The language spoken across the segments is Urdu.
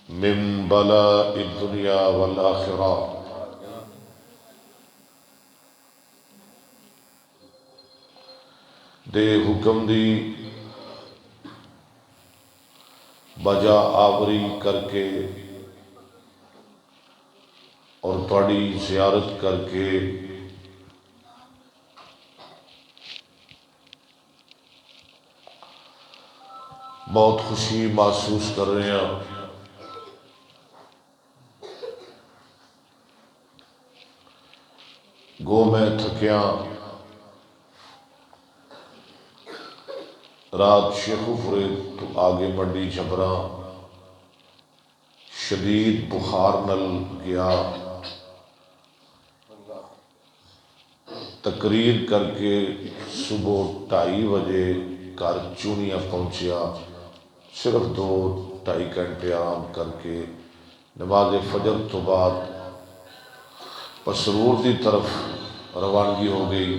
من بلاء الدنیا والآخرہ۔ دے حکم دی بجا آوری کر کے اور تھوڑی زیارت کر کے بہت خوشی محسوس کر رہے ہیں۔ گو میں تھکیاں رات شیخو پورے تو آگے منڈی جھبراں شدید بخار نل گیا، تقریر کر کے صبح 2:30 بجے گھر چونیاں پہنچیا، صرف 2-2.5 گھنٹے آرام کر کے نماز فجر تو بعد پسرور دی طرف روانگی ہو گئی۔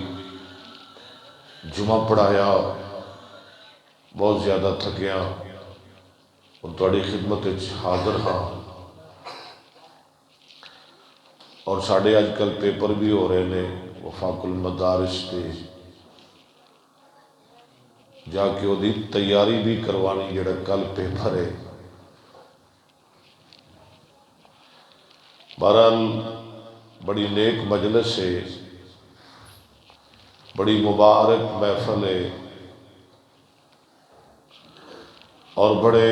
جمعہ پڑھایا، بہت زیادہ تھکیاں اور تھوڑی خدمت حاضر ہاں۔ اور ساڑھے آج کل پیپر بھی ہو رہے نے وفاق المدارس کے، جا کے وہ دی تیاری بھی کروانی جڑا کل پیپر ہے۔ بہرحال بڑی نیک مجلس ہے، بڑی مبارک محفل ہے، اور بڑے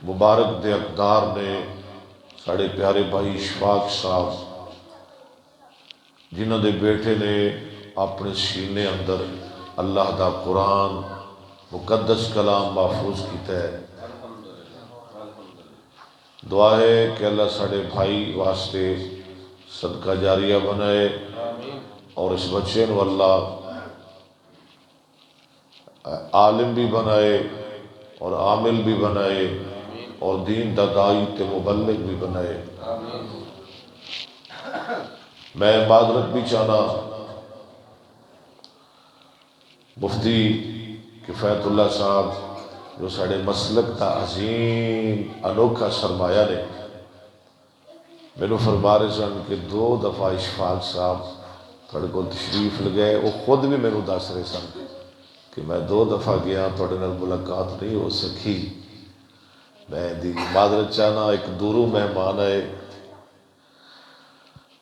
مبارک دے اقدار نے ساڑھے پیارے بھائی اشفاق صاحب جنہوں دے بیٹے نے اپنے سینے اندر اللہ دا قرآن مقدس کلام محفوظ کیتا ہے۔ دعا ہے کہ اللہ ساڑھے بھائی واسطے صدقہ جاریہ بنائے اور اس بچے نو اللہ عالم بھی بنائے اور عامل بھی بنائے اور دین دا داعی تے مبلغ بھی بنائے۔ میں معذرت بھی چاہنا مفتی کفایت اللہ صاحب جو ساڑھے مسلک دا عظیم انوکھا سرمایہ نے، میں نے فرما رہے سن کہ 2 دفعہ اشفاق صاحب تھوڑے کو تشریف لگئے، وہ خود بھی میں نے دس رہے سن کہ میں 2 دفعہ گیا تھوڑے نال ملاقات نہیں ہو سکی۔ میں دی معذرت چاہنا، ایک دوروں مہمان آئے،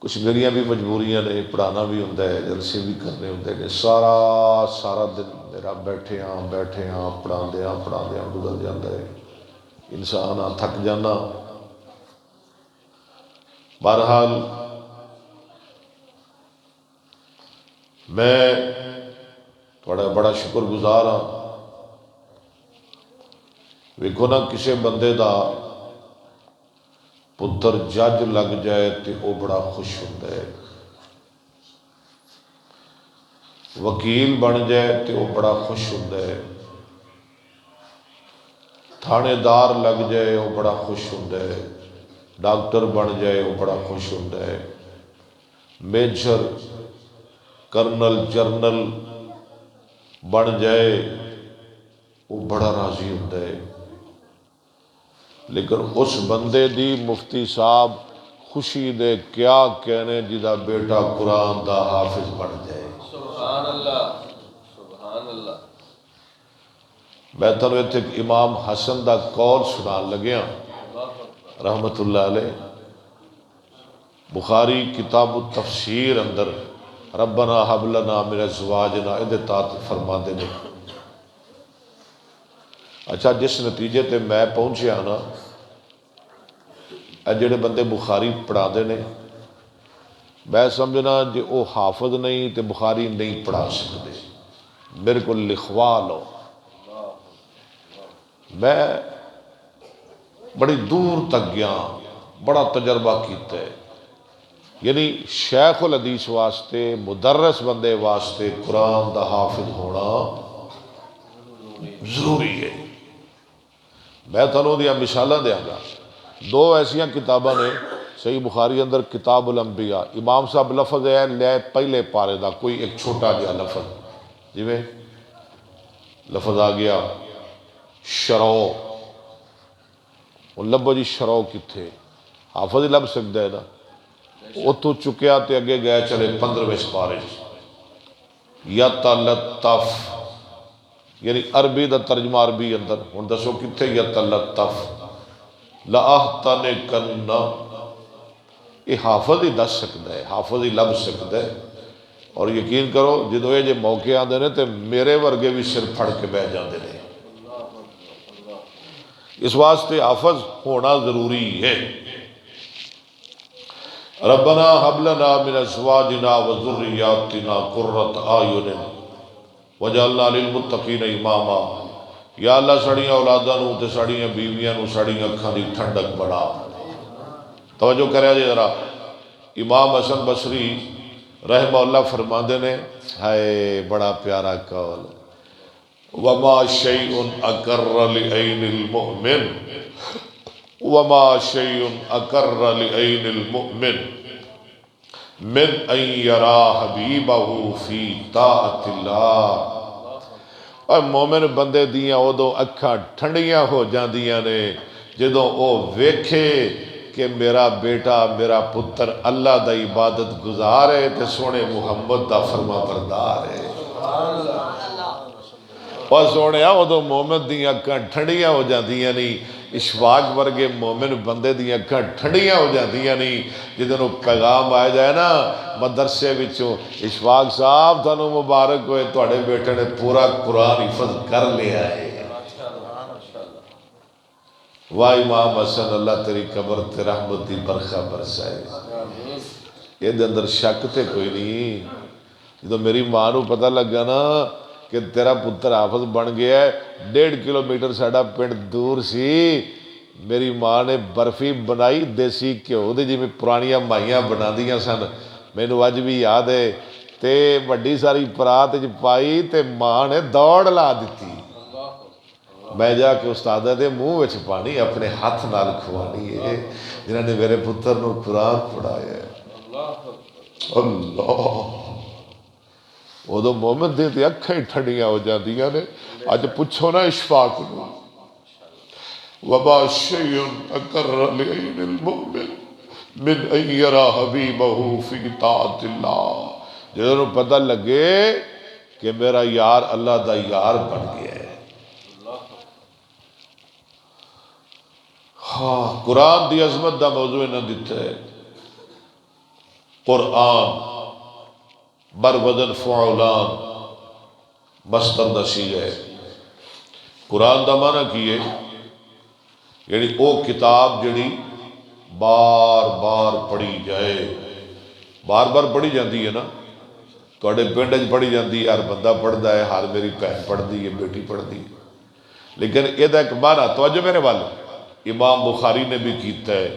کچھ میریاں بھی مجبوریاں نے، پڑھانا بھی ہوندہ ہے، جلسے بھی کرنے ہوندے ہیں، سارا دن میرا بیٹھے ہاں پڑھان دیا گزر جاندہ ہے، انسان تھک جانا۔ بہرحال میں تھوڑا بڑا شکر گزار ہاں۔ ویکھو نا کسے بندے دا پتر جج لگ جائے تے او بڑا خوش ہوتا ہے، وکیل بن جائے تے او بڑا خوش ہوتا ہے، تھانے دار لگ جائے وہ بڑا خوش ہوتا ہے، ڈاکٹر بن جائے وہ بڑا خوش ہوتا ہے، میجر کرنل جرنل بن جائے وہ بڑا راضی ہوتا ہے۔ لیکن اس بندے دی مفتی صاحب خوشی دے کیا کہنے جدا بیٹا قرآن دا حافظ بن جائے۔ سبحان اللہ، سبحان اللہ۔ میں تنو ایتھے امام حسن دا قول سنان لگیا رحمت اللہ علیہ، بخاری کتاب التفسیر اندر ربنا حب لنا من ازواجنا ادتات فرما دے نے۔ اچھا جس نتیجے تے میں پہنچیا نا، اے جڑے بندے بخاری پڑھا دے نے، میں سمجھنا جے او حافظ نہیں تے بخاری نہیں پڑھا سکتے، میرے کو لکھوا لو۔ میں بڑی دور تک گیا، بڑا تجربہ کیتا ہے، یعنی شیخ الحدیث واسطے مدرس بندے واسطے قرآن دا حافظ ہونا ضروری ہے۔ میں تنوں دیا مثالہ دیا گا، 2 ایسیاں کتاباں نے صحیح بخاری اندر کتاب الانبیاء، امام صاحب لفظ ہے لے پہلے پارے دا کوئی ایک چھوٹا جہا لفظ، جی میں لفظ آ گیا شرو، وہ لبو جی شروع کتھے حافظ ہی لب سکتا ہے نا اتو چکیا تے اگے گئے چلے 15ویں سپارے یتلطف یعنی عربی دا ترجمہ عربی اندر ہن دسو کتھے یتلطف لَأَحْتَنِكَنَّ یہ حافظ ہی دس سکتا ہے حافظ ہی لب سکتا ہے اور یقین کرو جدو یہ موقع آتے ہیں تو میرے ورگے بھی سر پھڑ کے بہ جاتے ہیں اس واسطے حافظ ہونا ضروری ہے ربنا هب لنا من ازواجنا وذرياتنا قرة اعین وجعلنا للمتقین اماما یا اللہ ساڑیاں اولاداں نو تے ساڑیاں بیویاں نو ساڑیاں اکھاں دی ٹھنڈک بنا توجہ کریا جی ذرا امام حسن بصری رحمہ اللہ فرماندے نے ہائے بڑا پیارا قول وما شیء اقر لعین المؤمن وما شیء اقر لعین المؤمن من ان یرا حبیبہ فی طاعت اللہ اور مومن بندے دیاں ادو اکھاں ٹھنڈیاں ہو جاندیاں نے جدوں او ویکھے کہ میرا بیٹا میرا پتر اللہ دا عبادت گزار ہے تے سونے محمد دا فرما بردار ہے اور سونے ادو مومن دیاں اکھاں ٹھنڈیاں ہو جاندیاں نہیں اشفاق ورگے مومن بندے دیاں اکھاں ٹھنڈیاں ہو جاندیاں نہیں جدوں پیغام آ جائے نا مدرسے وچوں اشفاق صاحب تانوں مبارک ہوئے تواڈے بیٹے نے پورا قرآن حفظ کر لیا ہے واہ امام حسن اللہ تیری قبر تے رحمت دی برخہ برسائے یہ دے اندر شک تے کوئی نہیں جدو میری ماں نو پتہ لگا نا کہ تیرا پتر حافظ بن گیا ہے 1.5 کلومیٹر ساڑا پنڈ دور سی میری ماں نے برفی بنائی دیسی گھیو دی جی میں پرانیاں مائیاں بنا دیاں سن مینوں اج بھی یاد ہے تے وڈی ساری پرات وچ پائی تے ماں نے دوڑ لا دتی میں جا کے استادہ دے منہ وچ پانی اپنے ہاتھ نال کھوانی ہے جنہاں نے میرے پتر نو قرآن پڑھایا ہے اللہ ادو مومن دے تے اکھاں ہی ٹھنڈیاں ہو جاندیاں نے اج پوچھو نا اشفاق نو وما شیء اقر لعین المؤمن من ان یرا حبیبہ فی طاعت اللہ جدوں پتہ لگے کہ میرا یار اللہ دا یار بن گیا ہے ہاں قرآن دی عظمت دا موضوع نہ دیتا ہے قرآن بر وزن فعلان مصدر دا صیغہ ہے قرآن دا معنی کی ہے یعنی او کتاب جڑی بار بار پڑھی جائے بار بار پڑھی جاندی ہے نا تواڈے پنڈ وچ پڑھی جاندی ہے ہر بندہ پڑھدا ہے ہر میری بہن پڑھدی ہے بیٹی پڑھدی ہے لیکن یہ ایک معنی توجہ میرے وال امام بخاری نے بھی کیتا ہے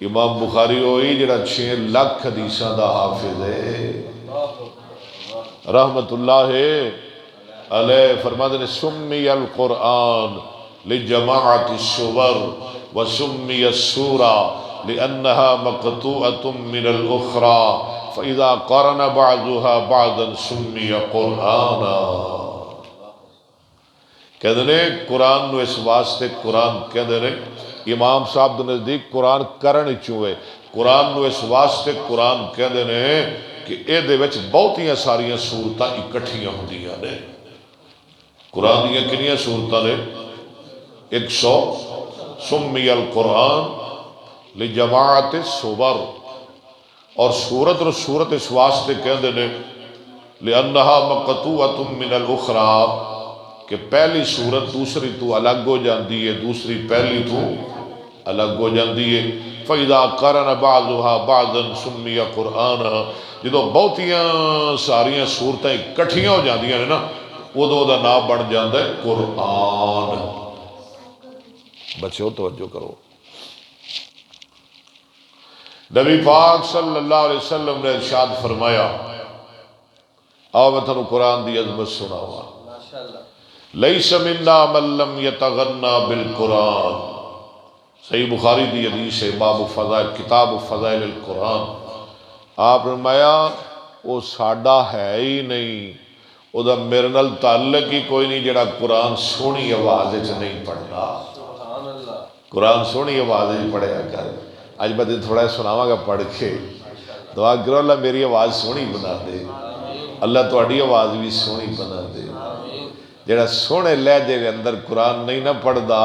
امام بخاری ہوئی جڑا 6 لاکھ حدیثاں دا حافظ ہے رحمت اللہ علیہ فرماتے ہیں سمی القرآن لجماعت السور وسمی السورہ لأنها مقطوعة من الأخرى فإذا قرن بعضها بعضا سمی قرآنا کہتے ہیں قرآن نو اس واسطے قرآن کہتے ہیں امام صاحب دے نزدیک قرآن کرن چوئے قرآن نو اس واسطے قرآن کہتے ہیں کہ اے دے وچ بہتیاں ساریاں صورتاں اکٹھیاں ہوندیاں نے قرآن دیاں کنیاں صورتاں نے 100 سمی القرآن لجماعت السور اور سورت رو سورت اس واسطے کہتے ہیں لأنها مقطوعة من الأخرى کہ پہلی صورت دوسری تو الگ ہو جاندی ہے دوسری پہلی تو الگ ہو جاندی ہے فَإِذَا قَرَنَ بَعْضُهَا بَعْضًا سُمِّيَ قُرْآنًا جدو بہتیاں ساریاں صورتیں اکٹھیاں ہو جاندیاں نے نا ادو دا نام بن جاندا ہے قرآن بچو توجہ کرو نبی پاک صلی اللہ علیہ وسلم نے ارشاد فرمایا آؤ میں تھانوں قرآن دی عظمت سناواں لیس منا من لم یتغنا بالقرآن صحیح بخاری دی حدیث ہے باب فضائل کتاب فضائل القرآن آپ نے فرمایا وہ ساڈا ہے ہی نہیں او دا میرے نال تعلق ہی کوئی نہیں جڑا قرآن سونی آواز وچ نہیں پڑھدا قرآن سونی آواز ہی پڑھیا کر. اج میں تھوڑا سناواں گا پڑھ کے. دعا کرو اللہ میری آواز سونی بنا دے, اللہ تہاڈی آواز بھی سونی بنا دے. جڑا سونے لہجے کے اندر قرآن نہیں نہ پڑھدا,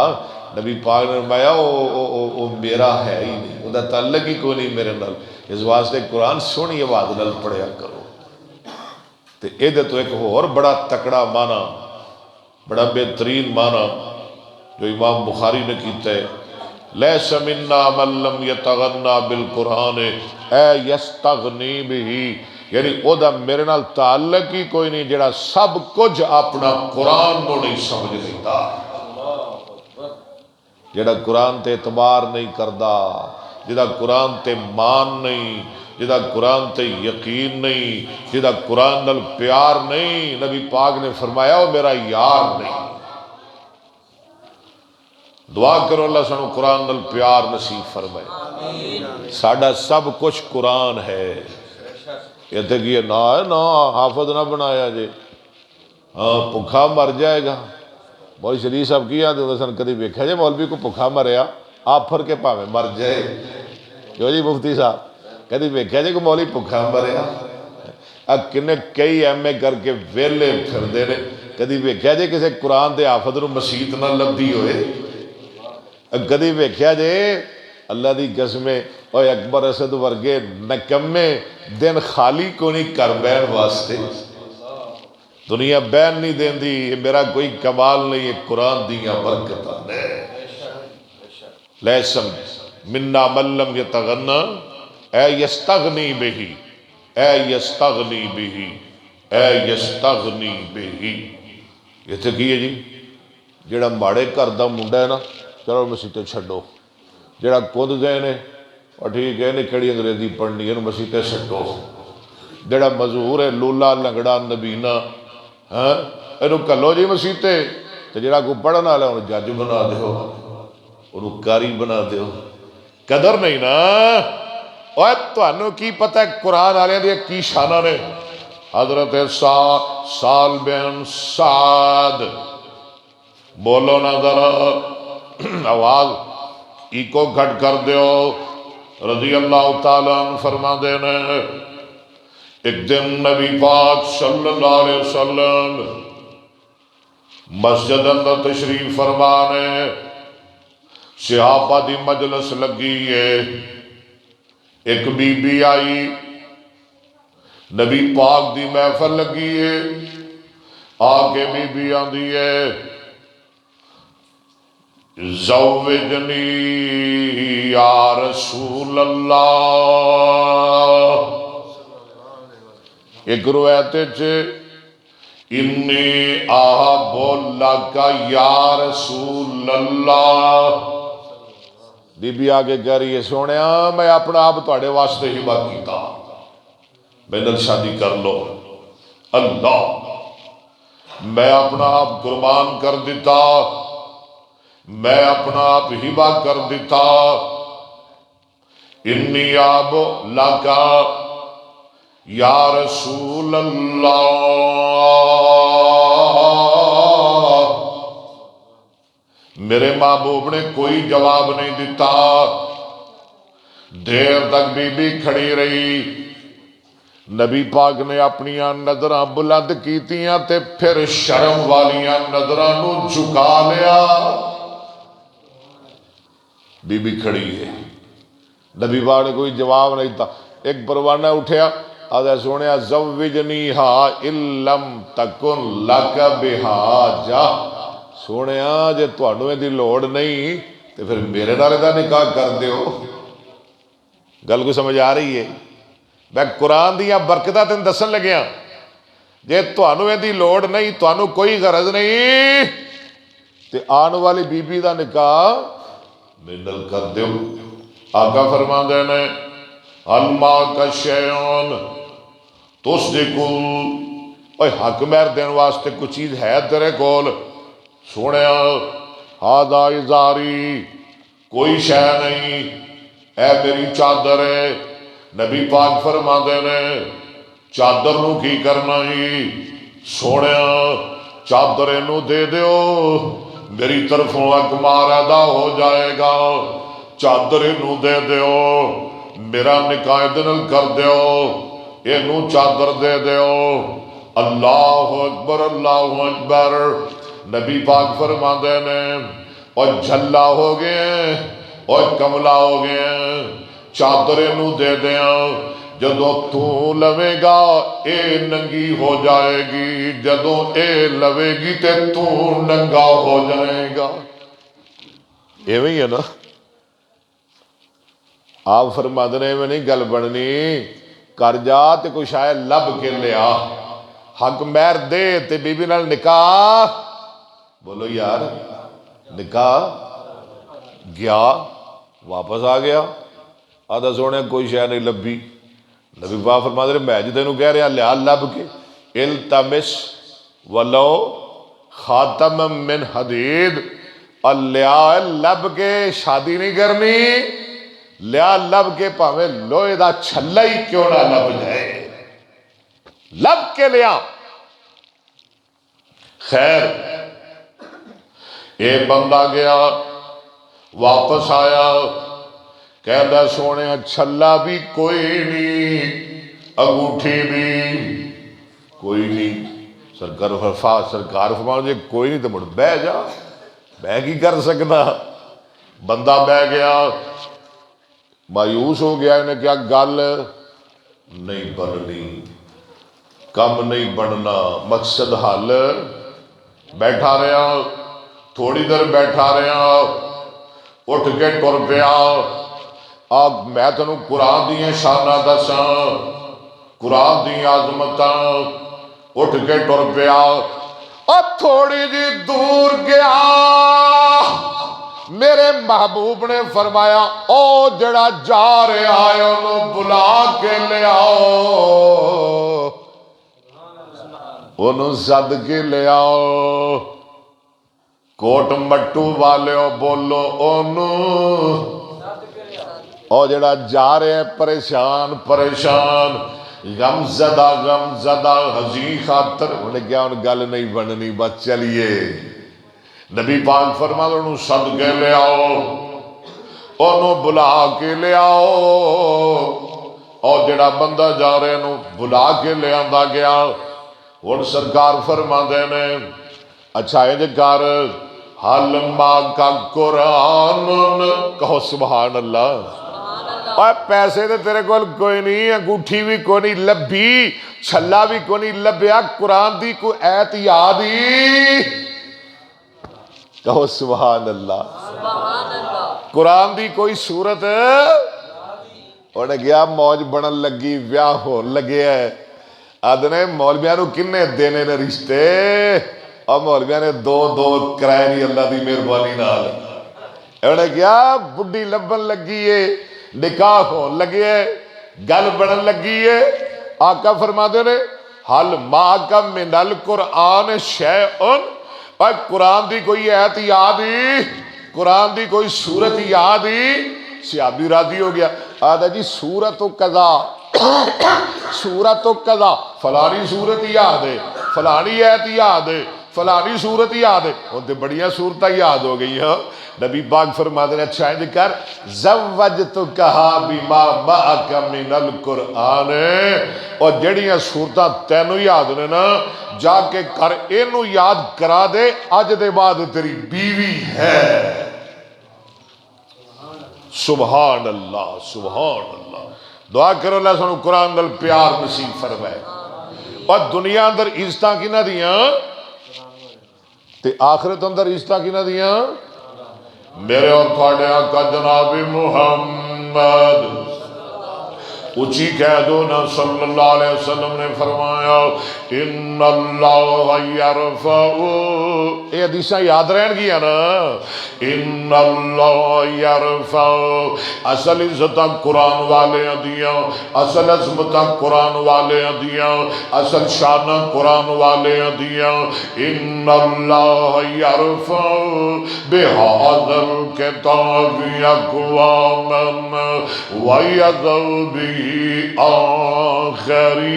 نبی پاک نے فرمایا او میرا ہے ہی نہیں, وہ تعلق ہی کوئی نہیں میرے نال. اس واسطے قرآن سونی آواز نال پڑھیا کرو. تے یہ تو ایک اور بڑا تکڑا معنی, بڑا بہترین معنی جو امام بخاری نے کیتا ہے, لیس منا من لم یتغنا بالقرآن اے یستغنی بہ, یعنی او دا میرے نال تعلق ہی کوئی نہیں جڑا سب کچھ اپنا قرآن نو نہیں سمجھ لیتا, جڑا قرآن تے اعتبار نہیں کردا, جڑا قرآن تے مان نہیں, جڑا قرآن تے یقین نہیں, جڑا قرآن نال پیار نہیں. نبی پاک نے فرمایا وہ میرا یار نہیں. دعا کرو اللہ سانو قرآن نال پیار نصیب فرمائے. ساڈا سب کچھ قرآن ہے. یہ تے کی نہ ہے نا حافظ نہ بنایا جے, ہاں بھکھا مر جائے گا. مولوی شریف صاحب کی آدھے ہوندے سن, کدی ویکھیا جے مولوی کو بھکھا مریا آفر کے پاویں مر جائے. کیوں جی مفتی صاحب, کدی ویکھیا جے کو مولوی بھکھا مریا؟ کنے کئی ایم اے کر کے ویلے پھردے نے, کدی ویکھیا جے کسے قرآن دے حافظ نو مسیت نہ لبھی ہوئے؟ کدی ویکھیا جے اللہ دی قسمیں اوے اکبر اسد ورگے نکمے دن خالی کو نہیں کر بین واسطے؟ دنیا بین نہیں دین دی, یہ میرا کوئی کمال نہیں, یہ قرآن دیاں برکتاں نے. لیسم منا من لم یتغنا اے یستغنی بہی, اے یستغنی بہی, اے یستغنی بہی. یہ تھے کی ہے جی, جڑا ماڑے گھر دا منڈا ہے نا چلو مسیطے چھڈو, جڑا کود گئے نے اور ٹھیک ہے نہیں کڑی انگریزی پڑھنی ہے مسیطے چھڈو, جڑا مزہور ہے لولا لنگڑا نبینا ہاں اینو کلو جی مسیطے, تے جڑا کو پڑھن والا انہوں جج بنا دیو, انہوں کاری بنا دیو. قدر نہیں نا. اوے تانوں کی پتہ ہے قرآن والے دی کی شانہ نے؟ حضرت سال بن سعد, بولو نا ذرا, آواز ایکو گھٹ کر دیو, رضی اللہ تعالیٰ عنہ فرما دینے. ایک دن نبی پاک صلی اللہ علیہ وسلم مسجد اندر تشریف فرمانے, صحابہ دی مجلس لگی ہے. ایک بی بی آئی, نبی پاک دی محفل لگی ہے, آگے بی بی آندی ہے زوجنی یا رسول اللہ. ایک روایت چھے انی آہب لکا یا رسول اللہ. بی بی آگے کہہ رہی ہے سونیا میں اپنا آپ تواڈے واسطے ہی بات کیتا, میرے شادی کر لو. اللہ, میں اپنا آپ قربان کر دیتا, میں اپنا آپ ہبہ کر دیتا. انی آب لکا یا رسول اللہ. میرے محبوب نے کوئی جواب نہیں دیتا. دیر تک بی بی کھڑی رہی. نبی پاک نے اپنی نظراں بلند کیتیاں تے پھر شرم والیاں نظراں نو جھکا لیا. بی بی کھڑی ہے, نبی پاک نے کوئی جواب نہیں تھا. ایک پروانہ اٹھیا, آدھا سونیا زوجنی ہا لم تکن لک بحاجہ. سونیا جے تانوں دی لوڑ نہیں تے پھر میرے نال دا نکاح کر دیو. گل کو سمجھ آ رہی ہے؟ میں قرآن دیاں برکتاں تین دسن لگیا. جے تانوں دی لوڑ نہیں, تانوں کوئی غرض نہیں, تے آن والی بی بی دا نکاح میرے نال کر دیو. آقا فرما دینے الما کا شیعون تصدقو, اوہ حق مہر دین واسطے کچھ چیز ہے تیرے کول؟ سونیا ہادا ازاری, کوئی شے نہیں, اے میری چادر ہے. نبی پاک فرما دینے چادر نو کی کرنا ہی؟ سونیا چادر نو دے دیو, میری طرفوں اکمار ادا ہو جائے گا، چادر انہوں دے دیو، میرا نکاح دن کر دیو، انہوں چادر دے دیو۔ اللہ اکبر اللہ اکبر۔ نبی پاک فرما دے نے اور جھلا ہو گئے اور کملا ہو گئے، چادر انہوں دے دیاں، جدو تو لوے گا اے ننگی ہو جائے گی، جدو اے لوے گی تے تو ننگا ہو جائے گا۔ ایویں ہی ہے نا، آپ فرما دے میں نہیں گل بننی، کر جا تے کوئی شاید لب کے لیا، حق مہر دے تے بی بی نال نکاح، بولو یار نکاح گیا واپس آ گیا، آدھا سونے کوئی شاید نہیں لبھی، نبی پاک فرما دے میں جی تینوں کہہ رہا لیا لب کے، التمس ولو خاتم من حدید، اور لیا لب کے، شادی نہیں کرنی، لیا لب کے پاویں لوہے دا چھلا ہی کیوں نہ لب جائے، لب کے لیا۔ خیر اے بندہ گیا واپس آیا، کہہ سونے چھلا بھی کوئی نہیں، انگوٹھی بھی کوئی نہیں، سرکار فرماؤ جی کوئی نہیں تو مڑ بہ جا، بہ کی کر سکتا، بندہ بہ گیا، مایوس ہو گیا، انہیں کیا گل نہیں بننی، کم نہیں بننا، مقصد حل، بیٹھا رہا، تھوڑی دیر بیٹھا رہا، اٹھ کے ٹر پیا، اب میں تینوں قرآن دیاں شاناں دساں، قرآن دی عظمتاں، اٹھ کے ٹر پیا، اور تھوڑی جی دور گیا، میرے محبوب نے فرمایا او جڑا جا رہا ہے انہوں بلا کے لے آؤ، انہوں سد کے لے آؤ، کوٹ مٹو والے بولو انہوں، او جڑا جا رہے ہیں پریشان پریشان، غم زدہ حزین خاطر، انہیں کیا ان گل نہیں بننی، بس چلیے، نبی پاک فرما دے انہوں سد کے لے آؤ، انہوں بلا کے لے آؤ، اور جڑا بندہ جا رہے انہوں بلا کے لے آندہ گیا، اور سرکار فرما دے نے اچھا ہے کر حل ماں کا قرآن، کہو سبحان اللہ، اور پیسے دے تیرے کول کوئی نہیں، انگوٹھی بھی کوئی نہیں لبھی، چھلا بھی کوئی نہیں لبیا، قرآن دی کوئی ایت یاد ہی، کہو سبحان اللہ، قرآن دی کوئی صورت، انہیں گیا موج بنن لگی، بیاہ ہو لگے ہے، آدھنے مولویاں نو کنے دینے نے رشتے، اور مولویاں نے دو کرائے نہیں اللہ دی مہربانی نال، انہیں کیا بڈی لبن لگی ہے، نکاح ہو لگے ہے، گل بڑھن لگی ہے، آقا فرما دے نے حل ماکا من القرآن شیئن، اور قرآن دی کوئی ایت یاد ہی، قرآن دی کوئی سورت یاد ہی، صحابی راضی ہو گیا، آدھا جی سورت و قضا، سورت و قضا، فلانی سورت یاد ہے، فلانی ایت یاد ہے، فلانی صورت یاد ہے، ان تے بڑیاں صورتیں یاد ہو گئی ہیں، نبی پاک فرما دے اچھا ہے کر زوجتکہا بما معک من القرآن، اور جڑیاں صورتاں تینوں یاد نے نا جا کے کر اینو یاد کرا دے، اج دے بعد تیری بیوی ہے، سبحان اللہ سبحان اللہ، دعا کرو اللہ سنو قرآن دل پیار نصیب فرمائے، اور دنیا اندر عزتاں کی نہ دیاں تے آخرت اندر عزتاں کی نہ دیاں، میرے اور تھوڑے آقا جناب محمد اچھی کہہ دو نا صلی اللہ علیہ وسلم نے فرمایا ان اللہ یرفع، یہ حدیثاں یاد رہن گیا نا، ان اللہ یرفع، اصل عزتاں قرآن والے دیاں، اصل عظمتاں قرآن والے دیاں، اصل شانہ قرآن والے دیاں، ان اللہ یرفع بہذا الکتاب اقواما ویذل به آخرین،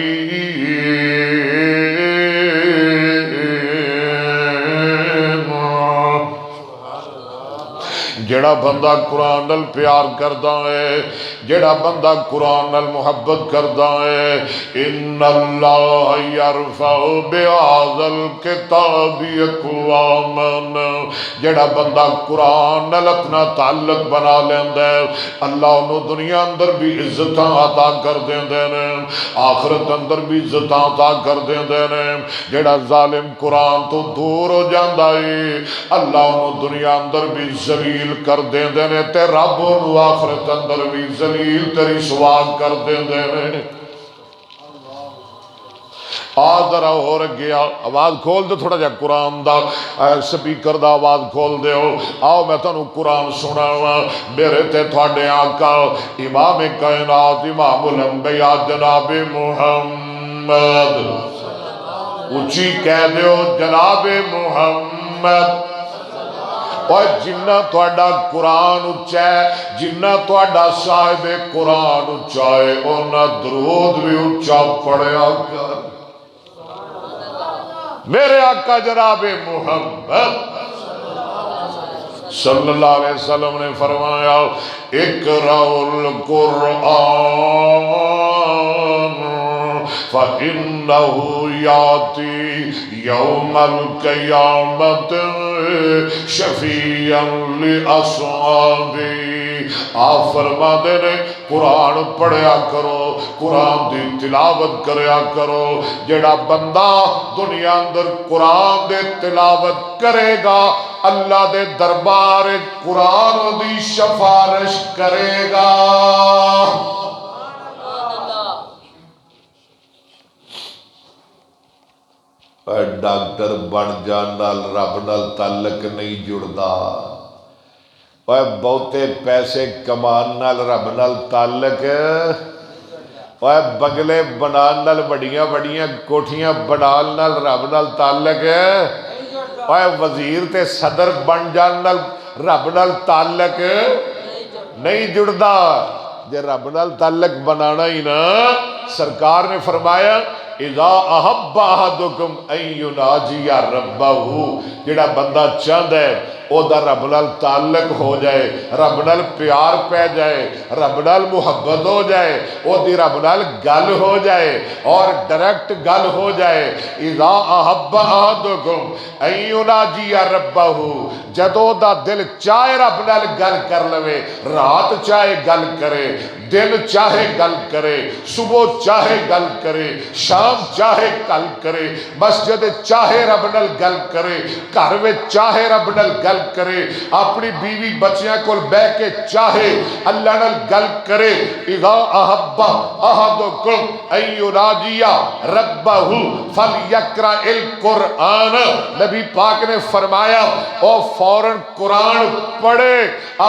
جڑا بندہ قرآن نال پیار کردا ہے، جڑا بندہ قرآن نال محبت کردا ہے، ان اللہ یرفع بہذا الکتاب اقواما، جڑا بندہ قرآن نال اپنا تعلق بنا لیندا ہے اللہ انہوں دنیا اندر بھی عزتاں عطا کر دیندے نے، آخرت اندر بھی عزتاں عطا کر دیندے نے۔ جڑا ظالم قرآن تو دور ہو جاندا ہے اللہ انہوں دنیا اندر بھی ذلیل کر دیندے نے، تے رب انہوں آخرت اندر بھی ذلیل تے رسوا کر دیندے نے۔ ذرا ہو گیا آواز کھول دے تھوڑا جا قرآن دا سپیکر دا آواز کھول دے ہو، آؤ میں تانوں قرآن سناواں میرے تے تھوڑے آقا امام کائنات امام الانبیاء جناب محمد، اونچی کہہ دیو جناب محمد۔ اور جنہ تہاڈا قرآن اچا ہے، جنہ تہاڈا صاحب قرآن اچا ہے، اونا درود بھی اچا پڑھیا کر۔ میرے آقا جناب محمد صلی اللہ علیہ وسلم نے فرمایا اقرأوا القرآن فَإِنَّهُ يَأْتِي يَوْمَ الْقِيَامَةِ شَفِيعًا لِأَصْحَابِهِ۔ آپ فرما دے نے قرآن پڑھیا کرو، قرآن دی تلاوت کریا کرو۔ جڑا بندہ دنیا اندر قرآن دے تلاوت کرے گا اللہ دے دربار قرآن دی سفارش کرے گا۔ ڈاکٹر بن جان نال رب نال تعلق نہیں جڑدا، بہتے پیسے کمان نال رب نال تعلق، بنگلے بنان نال بڑیاں بڑیاں کوٹھیاں بنان نال رب نال تعلق، وزیر تے صدر بن جان نال رب نال تعلق نہیں جڑدا۔ جے رب نال تعلق بنانا ہی نا، سرکار نے فرمایا اذا احب احدکم ان یناجی ربہ، جڑا بندہ چاہتا ہے او دا رب نال تعلق ہو جائے، رب نال پیار پہ جائے، رب نال محبت ہو جائے، او دی رب نال گل ہو جائے اور ڈائریکٹ گل ہو جائے۔ اذا احب احدکم ان یناجی ربہ، جدو دا دل چاہے رب نال گل کر لوے، رات چاہے گل کرے، دن چاہے گل کرے، صبح چاہے گل کرے، شام چاہے گل کرے، مسجد چاہے رب نال گل کرے، گھر میں چاہے رب نال گل کرے، اپنی بیوی بچیاں کول بہ کے چاہے اللہ نال گل کرے۔ اذا احب احدکم ان یناجی ربہ فلیقرأ القرآن، نبی پاک نے فرمایا او فوراً قرآن پڑھے،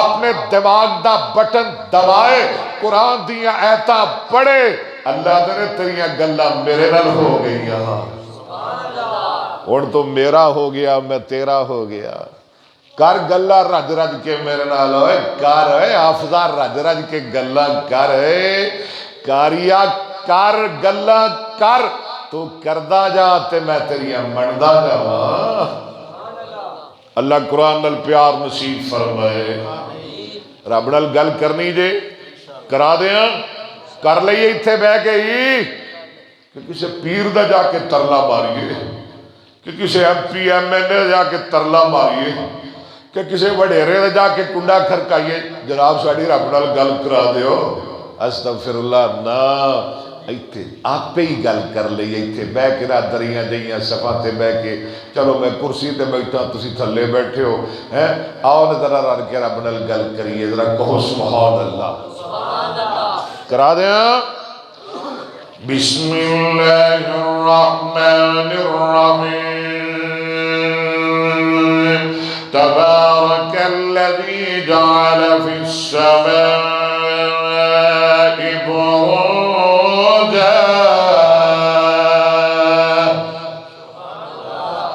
اپنے دماغ دا بٹن دبائے، قرآن دیا ایتاں پڑھے، اللہ نے تیریاں گلاں میرے نال ہو گئی، اور تو میرا ہو گیا میں تیرا ہو گیا۔ کر گلا رج رج کے میرے نال ہوئے، کر حافظہ رج رج کے گلا کر، کاریا کر گلا کر، تو کردہ جا تے میں تیریاں منڈا جا۔ اللہ قرآن نال پیار نصیب فرمائے۔ رب نال گل کرنی جے کرا دیاں، کر لئیے اتھے بہ کے ہی، کہ کسے پیر دا جا کے ترلا ماریے، کہ کسے ایم پی ایم این اے جا کے ترلا ماریے، کہ کسے وڈیرے دا جا کے کنڈا کھرکائیے جناب ساڑی رب نال گل کرا دیو۔ استغفر اللہ، نا ایتھے آپ پہ ہی گل کر لئیے، ایتھے بہ کے نہ دریاں جائیاں صفحہ تے بہ کے، چلو میں کرسی تے بیٹھا تسی تھلے بیٹھے ہو، آؤ ذرا رل کے رب نال گل کریے، ذرا کہو سبحان اللہ، کرا دیاں۔ بسم اللہ الرحمن الرحیم، تبارک الذی جعل فی السماء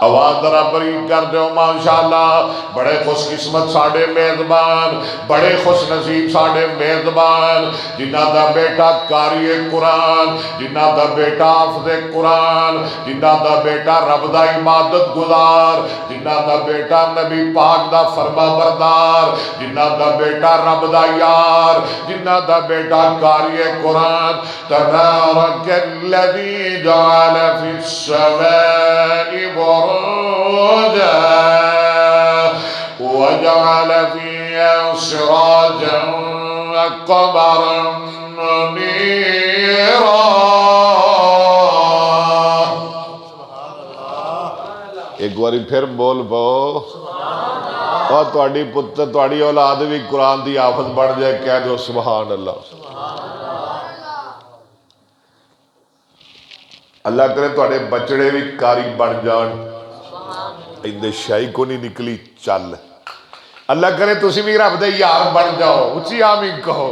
آواز ذرا برابری کر دیو ماشاءاللہ. بڑے خوش قسمت ساڑے میزبان, بڑے خوش نصیب ساڑے میزبان جنہ دا بیٹا قاری قرآن, جنہ دا بیٹا حافظ قرآن, جنہ دا بیٹا رب دا عبادت گزار, جنہ دا بیٹا نبی پاک دا فرما بردار, جنہ دا بیٹا رب دا یار, جنہ دا بیٹا قاری قرآن. تبارک الذی جعل فی السماء بروجا وجعل فیہا سراجا وقمرا منیرا. ایک باری پھر بول پاؤ اور تواڈی پتر تواڈی اولاد بھی قرآن دی حافظ بن جائے. کہہ دو سبحان اللہ. اللہ کرے تواڈے بچڑے بھی قاری بن جان. اندے شاہی کو نہیں نکلی چل. اللہ کرے تسی بھی رب دے یار بن جاؤ. اچھی آمین کہو.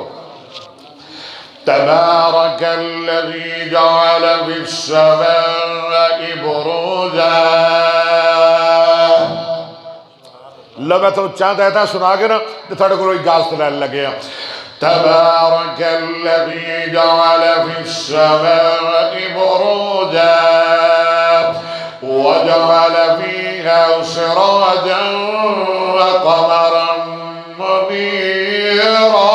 تبارک الذی جعل فی السماء بروجا. لو میں تو چاہتا ہے سنا کے نا تو تھوڑے کو اجازت لین لگے ہیں. تبارک الذی جعل فی السماء بروجا وجعل فیہا سراجا وقمرا منیرا.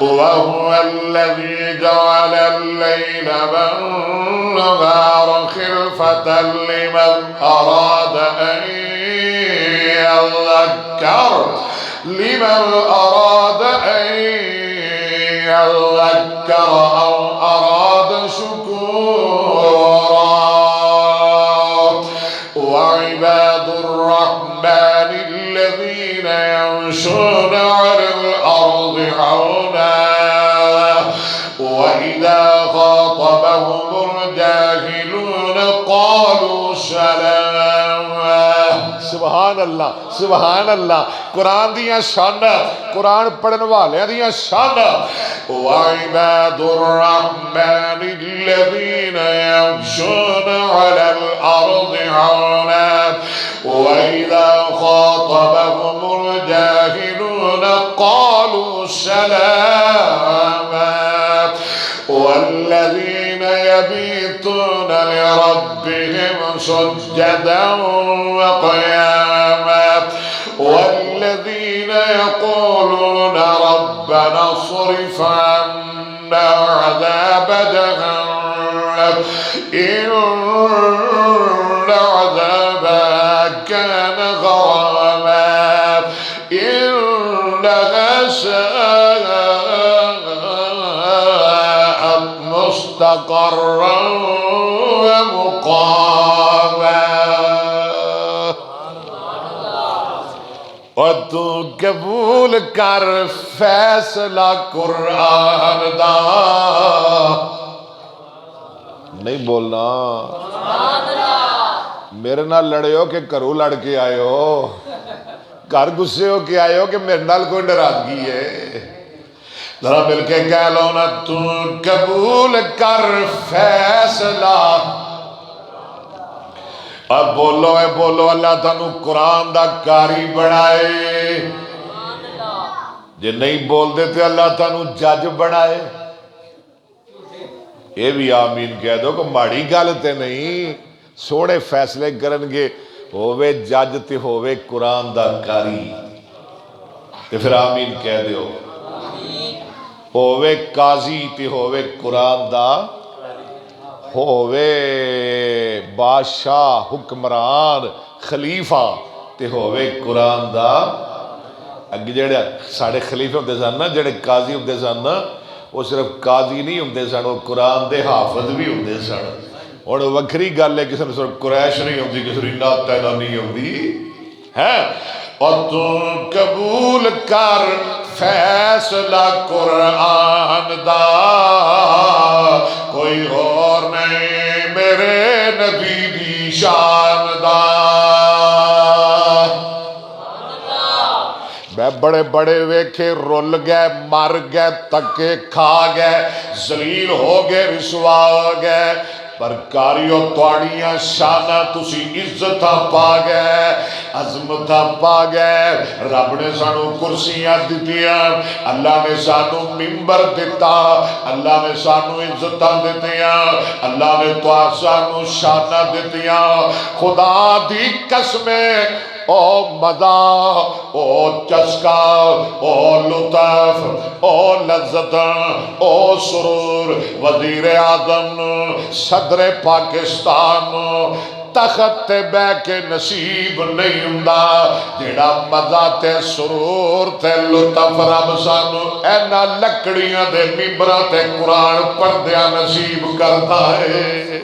وهو الذي جعل الليل والنهار خلفة لمن أراد أن يذكر أو أراد شكورا. وعباد الرحمن الذين يمشون على الأرض هونا وإذا خاطبهم الجاهلون قالوا سلاما. سبحان اللہ سبحان اللہ. قرآن دیاں شان, قرآن پڑھن والے دیاں شان. وعباد الرحمن الذين يمشون على الأرض هونا وإذا خاطبهم الجاهلون قالوا سلاما. والذين يبيتون لربهم سجدا وقياما والذين يقولون ربنا اصرف عنا عذاب جهنم إن عذابها كان غراما إنها ساءت مستقرا ومقاما. اور تو قبول کر فیصلہ قرآن دا. نہیں بولنا. میرے نال لڑے ہو کہ گھروں لڑ کے آئے ہو, گھر غصے ہو کے آئے ہو کہ میرے نال کوئی ناراضگی ہے. ذرا مل کے کہہ لو نا, تو قبول کر فیصلہ. اب بولو اے بولو, اللہ تانوں قرآن دا قاری بنائے. جے نہیں بول دیتے اللہ تانوں جج بنائے. یہ بھی آمین کہہ دو کہ ماڑی گل تے نہیں, سونے فیصلے کرنگے. ہووے جج تے ہووے قرآن دا قاری تے پھر آمین کہہ دیو. ہووے قاضی تے ہووے قرآن دا, ہووے بادشاہ حکمران خلیفہ تے ہووے قرآن دا. اگے جڑے ساڑے خلیفے ہوندے سن نا, جڑے قاضی ہوندے سن نا, وہ صرف قاضی نہیں ہوندے سن, وہ قرآن دے حافظ بھی ہوندے سن. اور وکری گل ہے, کسی نے صرف قریش نہیں ہوندی, کسی نے ناتینا نہیں ہوندی ہے. اور تو قبول کر فیصلہ قرآن دا, کوئی اور نہیں میرے نبی دی شان دا. میں بڑے بڑے ویکھے رول گئے, مر گئے, تکے کھا گئے, ذلیل ہو گئے, رسوا ہو گئے, پر کاریو توڑیاں شانہ تسی عزتاں پا گئے عظمتاں پا گئے رب نے سانو کرسیاں دتیاں اللہ نے سانو ممبر دیتا اللہ نے سانو عزتاں دتیاں اللہ نے تو سانو شانہ دتیاں خدا دی قسمیں او مزہ او چسکا او لطف او لذت او سرور وزیر اعظم صدر پاکستان تخت تے بے کے نصیب نہیں ہوندا جیڑا مزہ تے سرور تے لطف رب سانو اینا لکڑیاں دے ممبراں تے قرآن پڑھدیاں نصیب کرتا ہے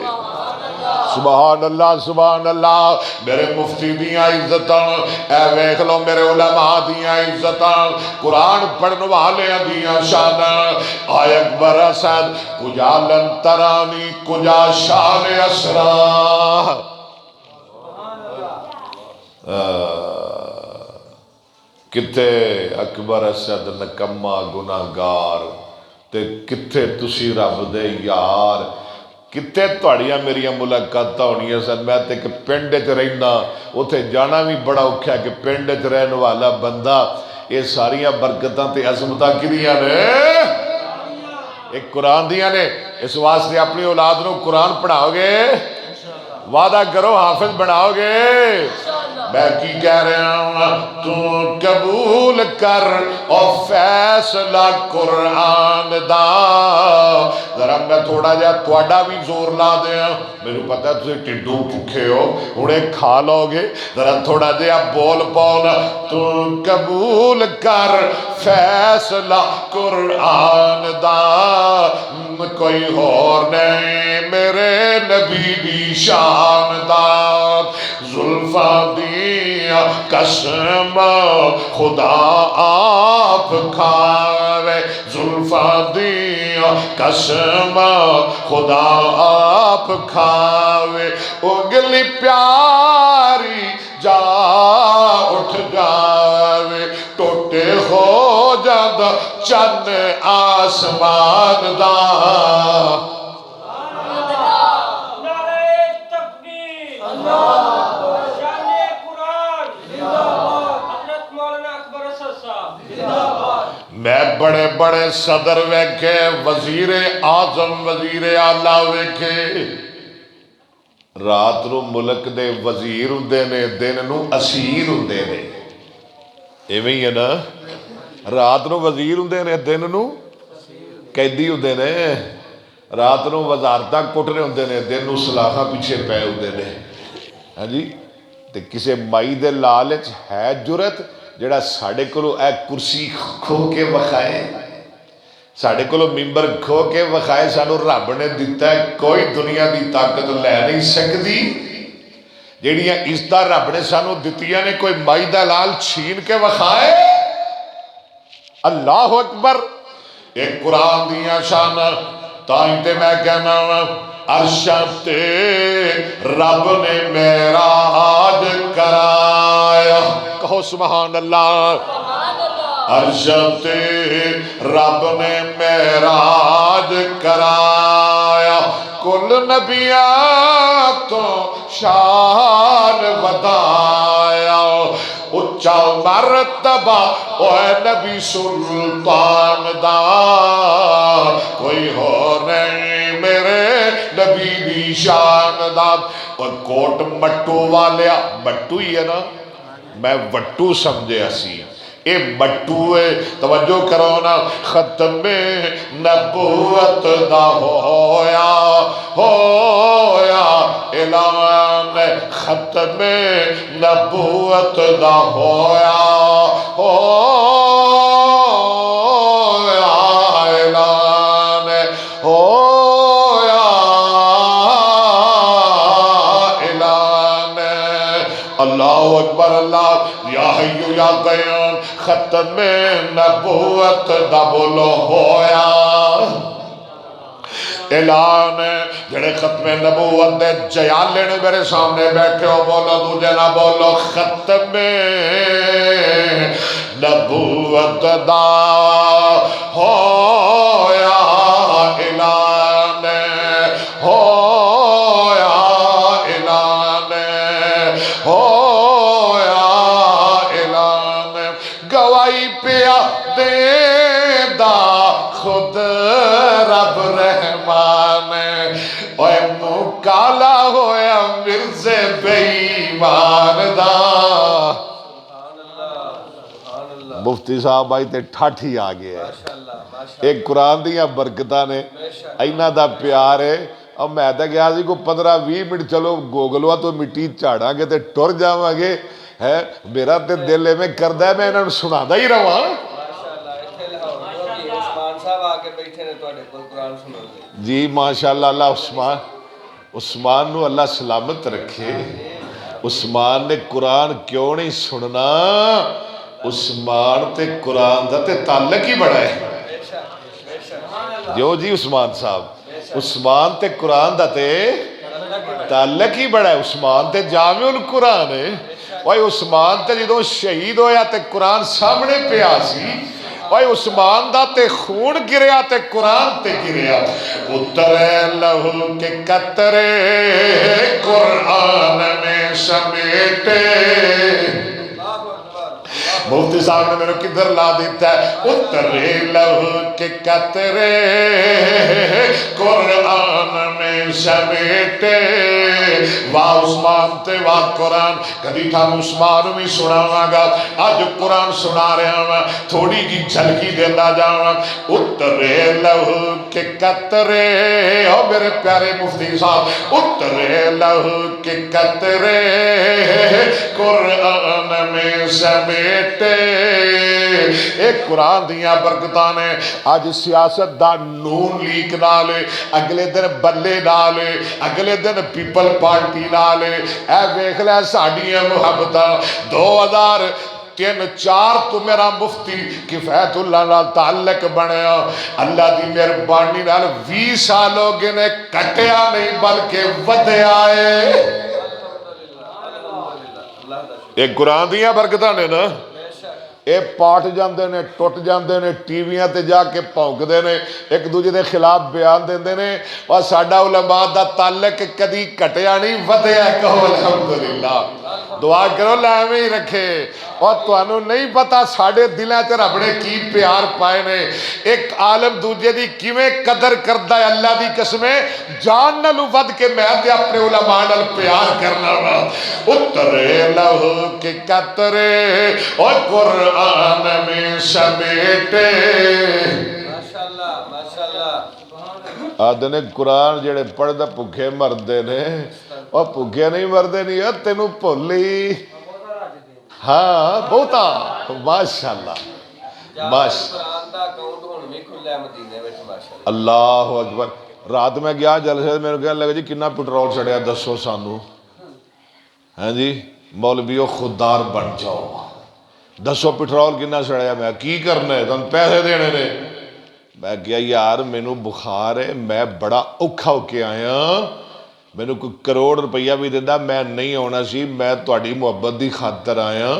سبحان اللہ میرے مفتی دیاں عزتاں اے ویکھ لو میرے علماء دیاں عزتاں قرآن پڑھن والے دیاں شاناں آئے اکبر اسد کجا لن ترانی کجا شان اسرا کتے اکبر اسد نکمہ گناہگار تے کتے تسی رب دے یار کتے توڑیاں میری ملاقات ہونی ہے سن میں تے کہ پنڈے چ رہنا اتھے جانا بھی بڑا اوکھا ہے کہ پنڈے چ رہن والا بندہ یہ ساریاں برکتاں تے عظمتاں کدیاں نے ایک قرآن دیاں نے اس واسطے اپنی اولاد نو قرآن پڑھاؤ گے وعدہ کرو حافظ بناؤ گے میں کی کہہ رہا ہوں تو قبول کر اور فیصلہ قرآن دا ذرا میں تھوڑا جا توڑا بھی زور لا دیا میرے پتہ ہے تُسے ٹڈو پکھے ہو انہیں کھا لو گے ذرا تھوڑا جا بول پاؤنا تو قبول کر فیصلہ قرآن دا کوئی اور نہیں میرے نبی دی شان دا زلفاں دیا قسم خدا آپ کھاوے زلفاں دیا قسم خدا آپ کھاوے اگلی پیاری جا اٹھ جاوے ٹوٹے ہو جادا چند آسمان دا میں بڑے بڑے صدر ویکھے وزیر اعظم وزیر اعلیٰ ویکھے رات نو ملک دے وزیر ہوندے نے دن نو اسیر ہوندے نے ایویں ہی ہے نا رات نو وزیر ہوندے نے دن نو قیدی ہوندے نے رات نو وزارتاں کٹنے ہوندے نے دن نو سلاخاں پیچھے پے ہوندے نے ہاں جی تے کسے مائی دے لالچ ہے جرت جڑا ساڑھے کلو اے کرسی کھو کے وکھائے ساڑھے کلو ممبر کھو کے وکھائے سانو رب نے دیتا ہے کوئی دنیا دی طاقت لے نہیں سکتی جیڑیاں عزتاں رب نے سانو دتیاں نے کوئی مائی دا لال چھین کے وکھائے اللہ اکبر ایک قرآن دیاں شان تائیں تے میں کہنا عرشاں تے رب نے معراج کرایا کہو سبحان اللہ عرشاں تے رب نے معراج کرایا کل نبیاں تو شان ودایا اچھا مرتبہ اوہ نبی سلطان دا کوئی ہو نہیں میرے نبی دی شان دا اور کوٹ مٹو والیا مٹو ہی ہے نا میں وٹو سمجھے اسی اے مٹو ہے توجہ کرو نا ختم نبوت دا ہویا اعلان ختم نبوت دا ہویا اعلان ہویا اعلان اللہ اکبر اللہ یا حیو یا قیوم ختم نبوت دا بولو ہویا اعلان جڑے ختم نبوت دے جیالے نے میرے سامنے بیٹھے ہو بولو دوجے نہ بولو ختم نبوت دا ہویا اعلان ہویا ہویا اعلان گواہی پیا دیندا خود رب رحمان اوے منہ کالا ہویا مرزے بے ایمان دا مفتی صاحب آئی تے ٹھاٹ ہی آ گیا ہے ایک قرآن دیا برکتہ نے اینا دا پیار ہے اب میں تے گیا سی کو 15-20 منٹ چلو گوگلوا تو مٹی چاڑا گے تے ٹر جاواں گے ہے میرا تے دل میں کردہ ہے میں انہوں سنا دا ہی رہا جی ماشاءاللہ اللہ عثمان نو اللہ سلامت رکھے عثمان نے قرآن کیوں نہیں سننا عثمان تے قرآن دا تے تعلق ہی بڑا ہے جو جی عثمان صاحب عثمان تے قرآن دا تے تعلق ہی بڑا ہے عثمان تے جامع القرآن ہے وہی عثمان تے جدوں شہید ہویا تے قرآن سامنے پہ آسی وہی عثمان دا تے خون گریا تے قرآن تے گریا اترے لہو کے قطرے قرآن میں سمیٹے مفتی صاحب نے میرے کدھر لا دیتا ہے اترے لہو کے قطرے قرآن میں سمیٹے واہ عثمان تے واہ قرآن کدی تھا عثمان میں سناواں گا آج قرآن سنا رہا ہوں تھوڑی کی جھلکی دیتا جاواں اترے لہو کے قطرے او میرے پیارے مفتی صاحب اترے لہو کے قطرے قرآن میں سمیٹے ایک قرآن دیا برکتاں نے آج سیاست دا نون لیگ نالے اگلے دن بلے نالے اگلے دن پیپل پارٹی نالے اے ویکھ لے ساڈیاں محبتاں 2003-4 تو میرا مفتی کفایت اللہ نال تعلق بنیا اللہ دی مہربانی نال 20 سال ہو گئے نے کٹیا نہیں بلکہ ودیا ہے ایک قرآن دیا برکتاں نے نا اے پاٹ جاندے نے ٹوٹ جاندے نے ٹی ویاں تے جا کے پونک دے نے ایک دوجے دے خلاف بیان دیندے نے اور ساڈا علماء دا تعلق کدی کٹیا نہیں ودیا کہو الحمدللہ دعا کرو لائیں ہی رکھے اور توانو نہیں پتا ساڑھے دلیں تے رب نے کی پیار پائے نے ایک عالم دوجے دی کیویں قدر کردہ ہے اللہ دی قسمیں جان نہ لو ود کے میں تے اپنے علماء نال پیار کرنا وا اترے لہو کے قطرے اور قرآن میں سمیٹے آدھنے قرآن جڑے پڑھ دا پکھے مردے نے اور پکھے نہیں مردے نہیں تینوں پولی ہاں بہتا ماشاءاللہ اللہ اکبر رات میں گیا جلسے میرے کہنے لگا جی کنا پٹرول چڑھیا دسو سانو ہیں جی مولویو خوددار بن جاؤ دسو پٹرول کنا چڑھیا میں کی کرنا ہے تم پیسے دینے نے میں کیا یار مینو بخار ہے میں بڑا اوکھا ہو کے آیا مینو کوئی کروڑ روپیہ بھی دینا میں نہیں ہونا سی میں تہاڈی محبت دی خاطر آیا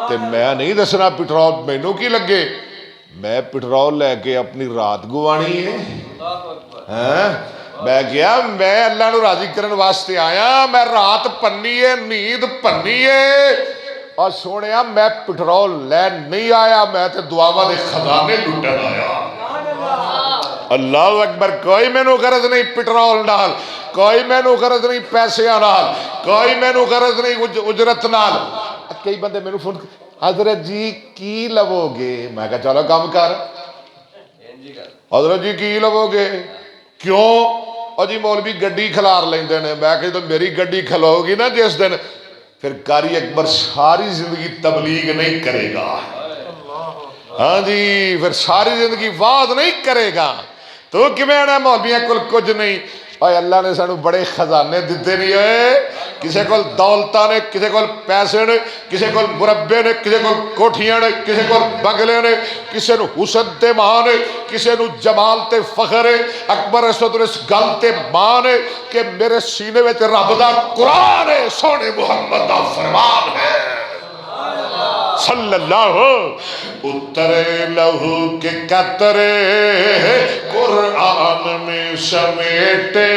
تے میں نہیں دسنا پٹرول مینو کی لگے میں پٹرول لے کے اپنی رات گوانی ہے میں کیا میں اللہ نو راضی کرن واسطے آیا میں رات پنی ہے نیند پنی ہے اور سونیا میں پٹرول لے نہیں آیا میں تے دعاواں دے خزانے لٹن آیا اللہ اکبر کوئی میں نو غرض نہیں پٹرول نال کوئی میں نو غرض نہیں پیسے نال کوئی میں نو غرض نہیں اجرت نال کئی بندے میں نو فون حضرت جی کی لو گے میں کہا چلو کام کر حضرت جی کی لو گے کیوں اور جی مولوی گڈی کھلار لیندے نے میں کہا تو میری گڈی کھلو گی نا جس دن پھر قاری اکبر ساری زندگی تبلیغ نہیں کرے گا ہاں جی پھر ساری زندگی وعظ نہیں کرے گا تو کہ میں نے مولویاں کل کچھ نہیں اور اللہ نے سانو بڑے خزانے دیتے نہیں ہوئے کسی کو دولتہ نے کسی کو پیسے نے کسی کو مربے نے کسی کو کوٹھیاں نے کسی کو بنگلے نے کسی نو حسن تے ماں نے کسی نو جمال تے فخر ہے اکبر اسود اس گل تے ماں نے کہ میرے سینے میں رب دا قرآن ہے سونے محمد دا فرمان ہے صلی اللہ اترے لہو کے قطرے قرآن میں سمیٹے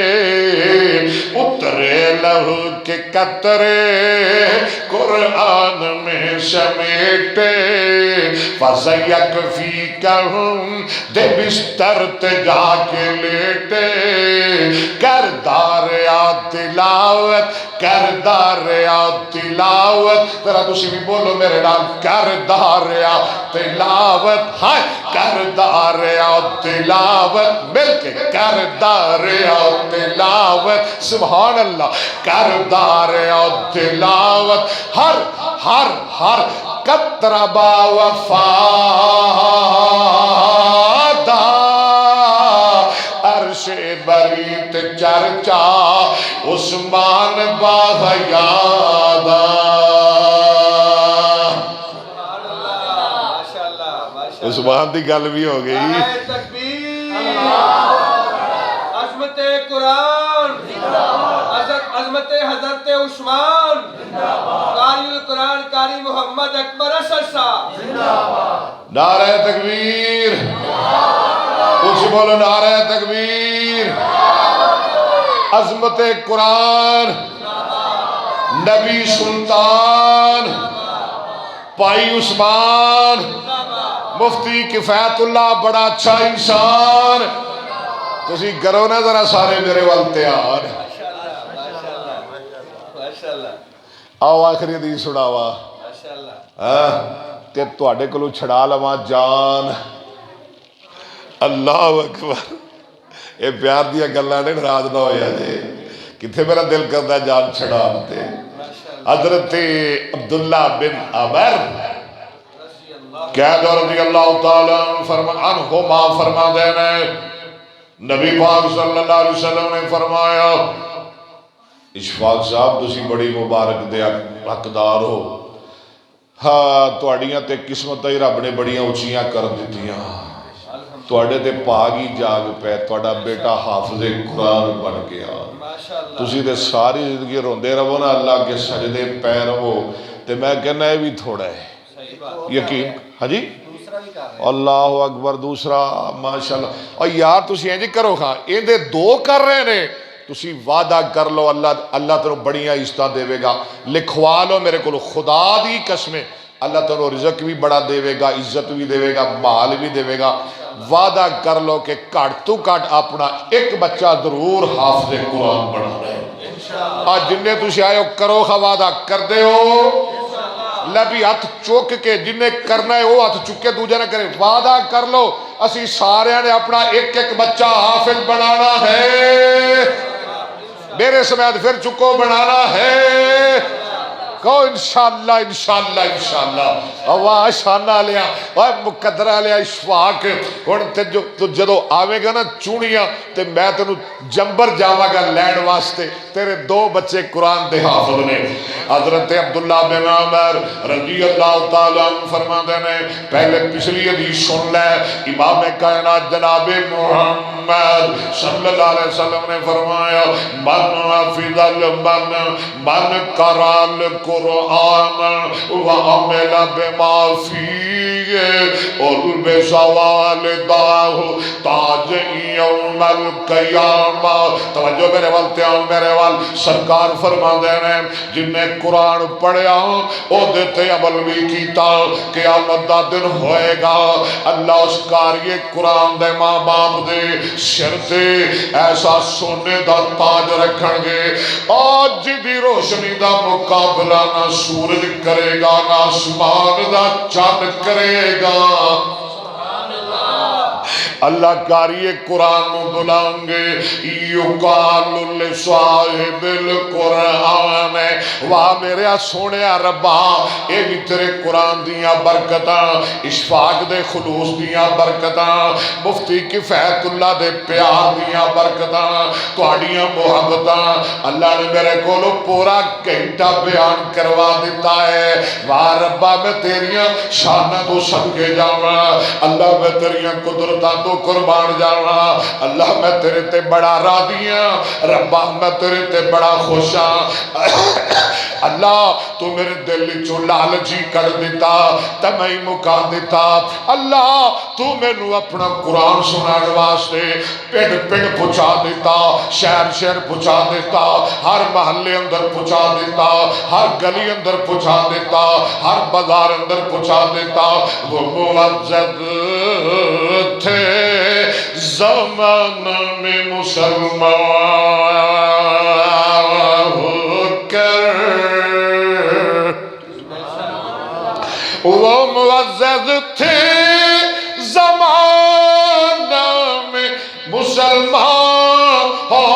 اترے لہو کے قطرے قرآن میں سمیٹے فَسَيَكْفِيكَهُمْ دے بستر تے جا کے لیٹے کردار تلاوت کردار تلاوت ذرا تسی بھی بولو میرے نام کردار تلاوت ہائے کردار تلاوت مل کے کردار تلاوت سبحان اللہ کردار تلاوت ہر قطربا وفادا عرش بریت چرچا عثمان باحیادا عثمان دی گل بھی ہو گئی عظمت قرآن عظمت حضرت عثمان قاری القرآن قاری محمد اکبر اسد صاحب نعرہ تکبیر کچھ بولو نعرہ تکبیر عظمت قرآن نبی سلطان پائی عثمان مفتی کفایت اللہ بڑا اچھا انسان تسی کرو نا ذرا سارے میرے وال تیار آؤ آخری حدیث سناوا تے تواڈے کولوں چھڑا لواں جان اللہ اکبر اے پیار دیا گلاں نے ناراض نہ ہویا جے کتھے میرا دل کردا جان چھڑا تے حضرت عبداللہ بن عمر قید رضی اللہ تعالیٰ عنہما فرما دینے نبی پاک صلی اللہ علیہ وسلم نے فرمایا اشفاق صاحب تسی بڑی مبارک دے حقدار ہو ہاں تواڈیاں تے قسمت ہی رب نے بڑیاں اونچیاں کر دتیاں تواڈے تے پاگ ہی جاگ پے تواڈا بیٹا حافظ قرآن بن گیا تسی تے ساری زندگی روندے رہو نا اللہ کے سجدے پے رہو تے میں کہنا ہے بھی تھوڑا ہے یقین ہاں جی اللہ اکبر دوسرا ماشاءاللہ اور یار تسی اینج کرو خاں این دے دو کر رہے نے تسی وعدہ کر لو اللہ تنو بڑیاں عزتاں دے گا لکھوا لو میرے کو خدا دی قسمیں اللہ تنو رزق بھی بڑا دے گا عزت بھی دے گا مال بھی دے گا وعدہ کر لو کہ کٹ تو کٹ اپنا ایک بچہ ضرور حافظ قرآن بنا رہے آج جنہیں تسی آئے ہو کرو خواہ وعدہ کر دے ہو لبی ہاتھ چوک کے جنہیں کرنا ہے وہ ہاتھ چکے دوجہ نہ کرے وعدہ کر لو اسی سارے نے اپنا ایک ایک بچہ حافظ بنانا ہے میرے سمیت پھر چکو بنانا ہے کہو انشاءاللہ انشاءاللہ انشاءاللہ واہ شانہ لیا واہ مقدرہ لیا اشفاق تو جدو آوے گا نا چونیاں تے میں تنو جنبر جاوا گا لینڈ واسطے تیرے دو بچے قرآن دے حافظ نے حضرت عبداللہ بن عمر رضی اللہ تعالیٰ فرما دینے پہلے پچھلی حدیث سن لے امام کائنات جناب محمد صلی اللہ علیہ وسلم نے فرمایا من حفظ من قرآن قرآن وعمل بما فیہ البس والداہ تاج یوم القیامہ توجہ میرے والتیان میرے وال سرکار فرما دینے جن نے قرآن پڑھیا او دیتے عمل بھی کیتا قیامت دا دن ہوئے گا اللہ اس کاریے قرآن دے ماں باپ دے سر تے ایسا سونے دا تاج رکھن گے آج دی روشنی دا مقابلہ نہ سورج کرے گا نہ آسمان دا چاند کرے گا اللہ کاری قرآن بلائیں گے یقال لصاحب القرآن واہ میرے سونے ربا اے بھی تیرے قرآن دیاں برکتاں اشفاق دے خلوص دیاں برکتاں مفتی کفایت اللہ دے پیار دیاں برکتاں تواڈیاں محبتاں اللہ نے میرے کولو پورا گھنٹہ بیان کروا دیتا ہے واہ ربا میں تیریاں شانہ تو صدقے جاواں اللہ میں تیریاں قدرتاں تو قربان جانا اللہ میں تیرے تے بڑا راضی ہاں ربا میں تیرے تے بڑا خوش ہاں اللہ تو میرے دل چو لالچی کر دیتا تمہیں مکا دیتا اللہ تو مینو اپنا قرآن سنان واسطے پنڈ پنڈ پہنچا دیتا شہر شہر پہنچا دیتا ہر محلے اندر پہنچا دیتا ہر گلی اندر پہنچا دیتا ہر بازار اندر پہنچا دیتا وہ معزز تھے زمان میں مسلمان ہو کر وہ معزز تھے زمانہ میں مسلمان ہو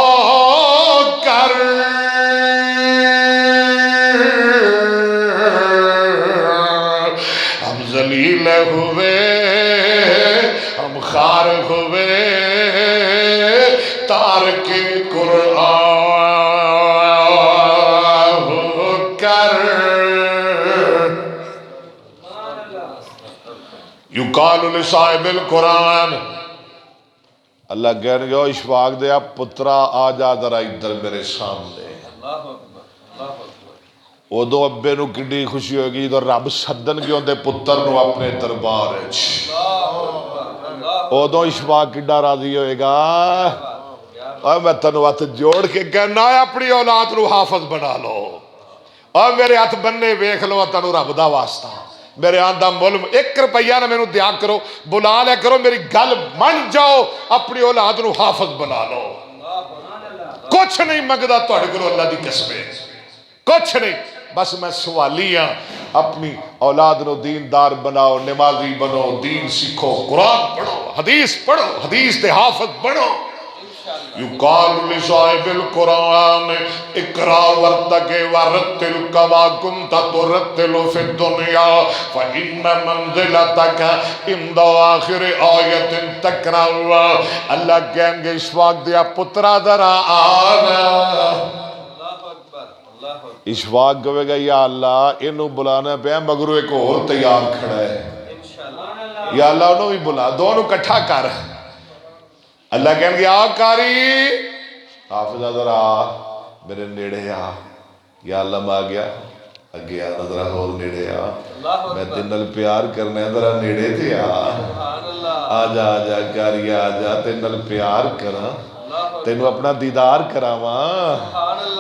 کر ہم ذلیل ہوئے ہم خار ہوئے تارک قرآن ہو کر یقال لصاحب القرآن اللہ کہنے گا اشفاق دیا پترا آ جا ذرا ادھر میرے سامنے ادو ابے نو کڈی خوشی ہوگی تو رب سدن کیوں دے پتر نو اپنے دربار ادو اشفاق کڈا راضی ہوئے گا اور میں تنو ہاتھ جوڑ کے کہنا ہے اپنی اولاد نو حافظ بنا لو اور میرے ہاتھ بننے ویکھ لو تنو رب دا واسطہ میرے آندہ ملم 1 روپیہ نہ مینوں دیا کرو بلا لیا کرو میری گل من جاؤ اپنی اولاد نو حافظ بنا لو کچھ نہیں منگدا تہاڈے کولوں اللہ دی قسم کچھ نہیں بس میں سوالی ہاں اپنی اولاد نو دیندار بناؤ نمازی بنو دین سیکھو قرآن پڑھو حدیث دے حافظ بنو یقال لصاحب القرآن اقرا ورتق ورتل کما کنت ترتل فی الدنیا فإن منزلتک عند آخر آیت تقرأ اللہ کہیں گے اشفاق دیا پترا ذرا آنا اشفاق کہے گا یا اللہ انہوں بلانا پہ مگر ایک اور تیار کھڑا ہے یا اللہ انہوں بھی بلا دونوں کٹھا کر اللہ کہیں گے آ کاری حافظہ ذرا میرے نیڑے آ یا اللہ میں آ گیا اگے آ ذرا اور نیڑے آ میں تینل پیار کرنے ذرا نیڑے تھے آ جا کاری آ جا تینل پیار کرا تینوں اپنا دیدار کراواں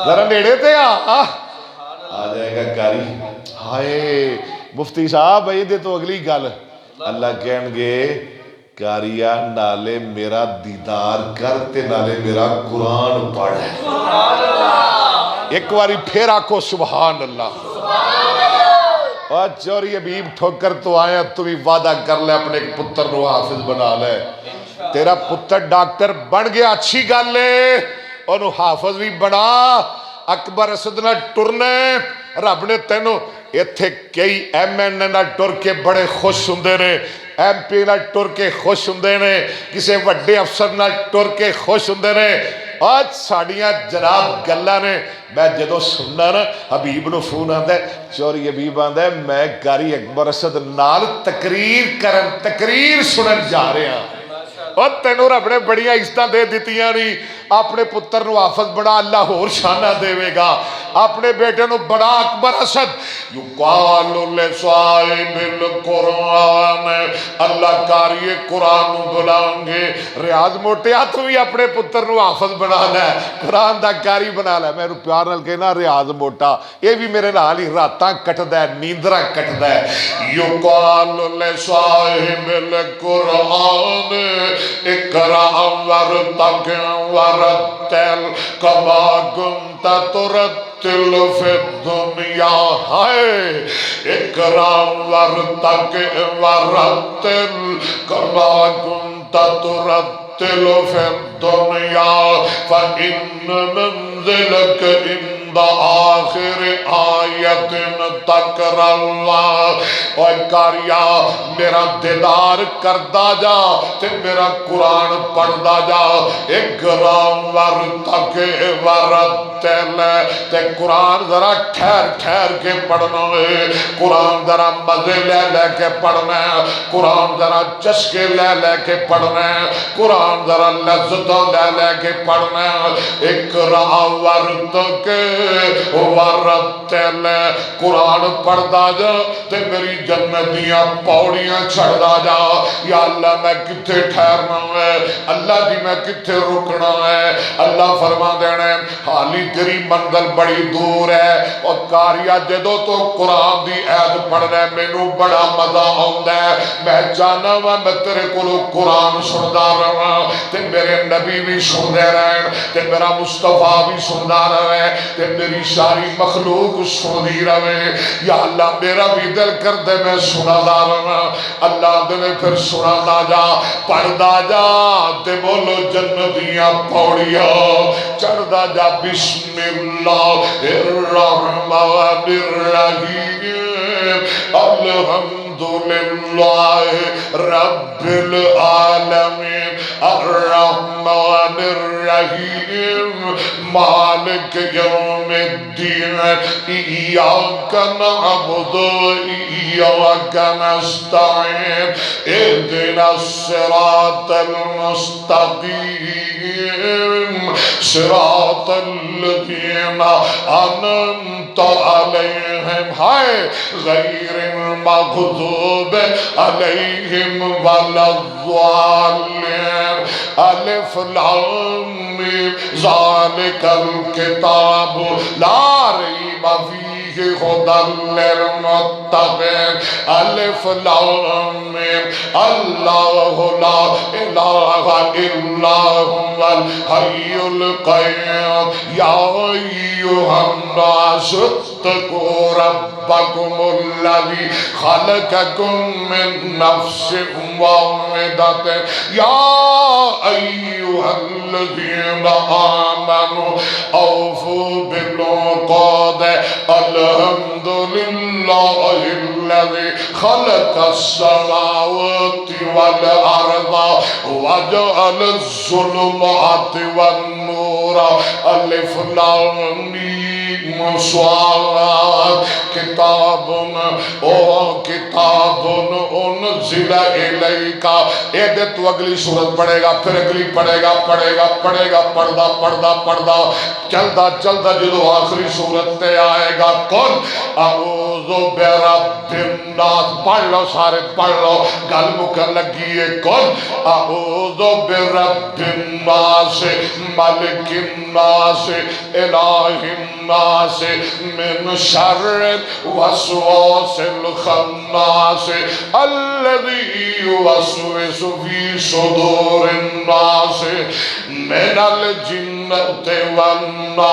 ذرا نیڑے تھے آ جائے گا کاری ہائے مفتی صاحب یہ دے تو اگلی گل اللہ کہیں گے کاریا نالے میرا دیدار کرتے نالے میرا قرآن پڑھ ایک باری پھر آکھو سبحان اللہ اور چوری حبیب ٹھوکر تو آیا تو بھی وعدہ کر لے اپنے پتر نو حافظ بنا لے تیرا پتر ڈاکٹر بن گیا اچھی گل لے انہوں حافظ بھی بنا اکبر اسد نہ ٹرنے رب نے تینوں ایتھے کئی ایم این نہ ٹر کے بڑے خوش ہوندے نے ایم پی نہ ٹر کے خوش ہوندے نے کسے وڈے افسر نہ ٹر کے خوش ہوندے نے آج ساڑیاں جناب گلہ نے میں جدو سننا نا حبیب نو فون آندہ ہے چوری حبیب آندہ ہے میں کاری اکبر اسد نال تقریر سنن جا رہے ہیں اور تینوں رب نے بڑیاں عزتاں دے دیتیاں نہیں اپنے پتر نو حافظ بڑا اللہ اور شانہ دے گا اپنے بیٹے نو بڑا اکبر اسد یقال لصاحب القرآن اللہ کاری قرآن نو بلائیں گے ریاض موٹیا تو بھی اپنے پتر نو حافظ بنا لے قرآن دا کاری بنا لے میں پیار نال کہنا ریاض موٹا یہ بھی میرے نال ہی راتاں کٹدا ہے نیندرا کٹدا ہے یقال لصاحب القرآن اقرا ورتق ورتل کما کنت ترتل فی الدنیا ہے اقرا ورتق ورتل کما کنت ترتل فی الدنیا فإن منزلک عند آخر آیت تقرأ اور کاریا میرا دیدار کردہ جا تے میرا قرآن پڑھدا جا اقرا ورتق ورتل ورتل تے قرآن ذرا ٹھہر ٹھہر کے پڑھنا ہے، قرآن ذرا مزے لے لے کے پڑھنا ہے، قرآن ذرا چسکے لے لے کے پڑھنا ہے، قرآن ذرا لذتوں لے لے کے پڑھنا ہے۔ اقرا ورتل قرآن پڑھدا جا تے میری جنت دیاں پوڑیاں چڑھدا جا۔ یا اللہ میں کتھے ٹھہرنا ہے، اللہ دی میں کتھے رکنا ہے۔ اللہ فرما دینا ہے حالی تیری منزل بڑی دور ہے، اور کاریا جدو تو قرآن دی عید پڑھنا ہے مینو بڑا مزہ آندا ہے، میں چاہنا وا میں تیرے کولوں قرآن سندا رہاں تے میرے نبی بھی سندے رہن تے میرا مصطفیٰ بھی سندا رہے تے میری ساری مخلوق سندی رہے۔ یا اللہ میرا بھی دل کر دے میں سنا دا رہاں، اللہ دے پھر سنا دا جا پڑھدا جا تے بولو جنتیاں پوڑیاں چڑھدا جا۔ بسم اللہ الرحمن الرحیم الحمدللہ رب العالمین الرحمن الرحیم مالک یوم الدین ایاک نعبد ایاک نستعین اهدنا الصراط المستقیم صراط الذین انعمت علیہم غیر المغضوب علیہم ولا الضالین۔ الف لام میم ذالک الکتاب لا ریب فیہ ھدی للمتقین۔ الف لام میم اللہ لا الہ الا ھو الحی القیوم یا ایھا الناس اتقوا ربکم الذی خلقکم من نفس واحدۃ یا ایھا الذین آمنوا اوفوا بالعقود الحمدللہ الذی خلق السماوات والارض وجعل الظلمات والنور۔ الف لام میم صاد کتاب انزل الیک۔ ایدے تو اگلی سورت پڑھے گا پھر اگلی پڑھے گا پڑھدا پڑھدا چلدا چلدا جدو آخری سورت تے آئے گا قل اعوذ برب الناس، پڑھ لو سارے پڑھ لو گل مکن لگی ہے۔ قل اعوذ برب الناس ملک الناس الہ الناس من شر الوسواس الخناس الذی یوسوس فی صدور الناس من الجنۃ والناس۔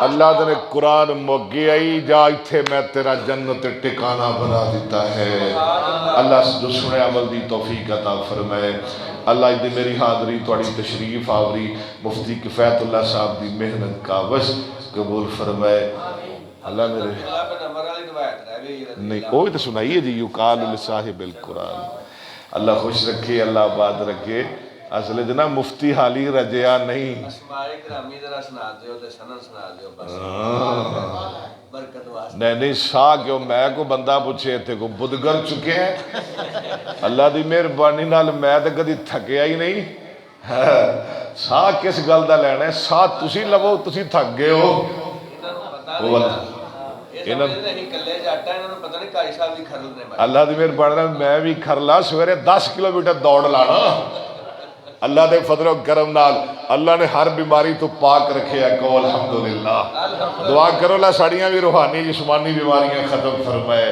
اللہ نے قرآن موگی آئی جا اتھے میں تیرا جنت ٹکانہ بنا دیتا ہے۔ اللہ جو سنے عمل دی توفیق عطا فرمائے۔ اللہ دی میری حاضری توڑی تشریف آوری مفتی کفایت اللہ صاحب دی محنت کا وش قبول فرمائے۔ اللہ میرے نہیں اوہی تو سنائیے جی یقال لصاحب القرآن۔ اللہ خوش رکھے، اللہ آباد رکھے۔ اصل جنا مفتی حالی رجیا نہیں نہیں شاہ کیوں میں کو بندہ پوچھے تھے کو بدگر چکے ہیں۔ اللہ دی مہربانی نال میں تے کدی تھکیا ہی نہیں۔ شاہ کس گل دا لینا ہے؟ شاہ تسی لو تسی تھک گئے ہو۔ اللہ دی مہربانی نال میں بھی کھرلا سویرے 10 کلومیٹر دوڑ لانا۔ اللہ دے فضل و کرم نال اللہ نے ہر بیماری تو پاک رکھے ہے، کہو الحمدللہ۔ دعا کرو اللہ ساڑیاں بھی روحانی جسمانی بیماریاں ختم فرمائے۔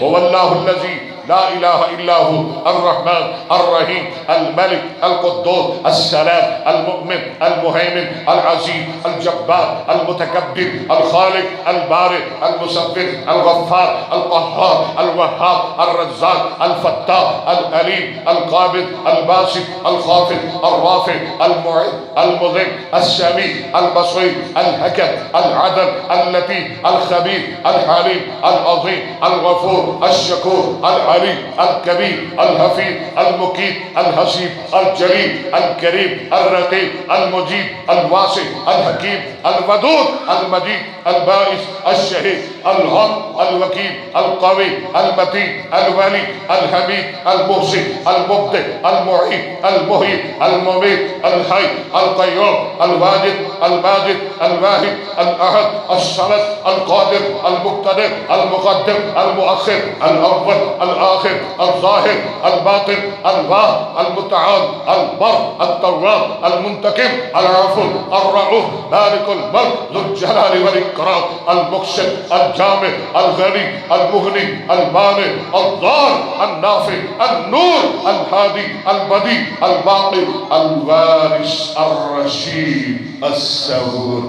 واللہ الذی لا الہ الا ہو الرحمن الرحیم الملک القدوس السلام المؤمن المہیمن العزیز الجبار المتکبر الخالق البارئ المصور الغفار القہار الوہاب الرزاق الفتاح العلیم القابض الباسط الخافض الرافع المعز المذل السمیع البصیر الحکم العدل اللطیف الخبیر الحلیم العظیم الغفور الشکور العلیم العلي الكبير الحفيظ المقيت الحسيب الجليل الكريم الرقيب المجيب الواسع الحكيم الودود المجيد البائس الشهيد الحق الوكيل القوي المتين الولي الحميد المحسن المبدع المعيد المحيي المميت الحي القيوم الواجد الماجد الواحد الاحد الصمد القادر المقتدر المقدم المؤخر الاول الاخر الظاهر الباطن الواحد المتعال البر التواب المنتقم العفو الرؤوف مالك الملك ذو الجلال والاكرام المقسط الجامع الغني المغني المانع الضار النافع النور الهادي البديع الباقي الوارث الرشيد الصبور.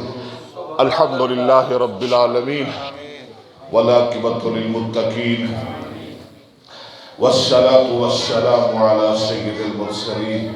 الحمد لله رب العالمين والعاقبة للمتقين والصلاة والسلام على سيد المرسلين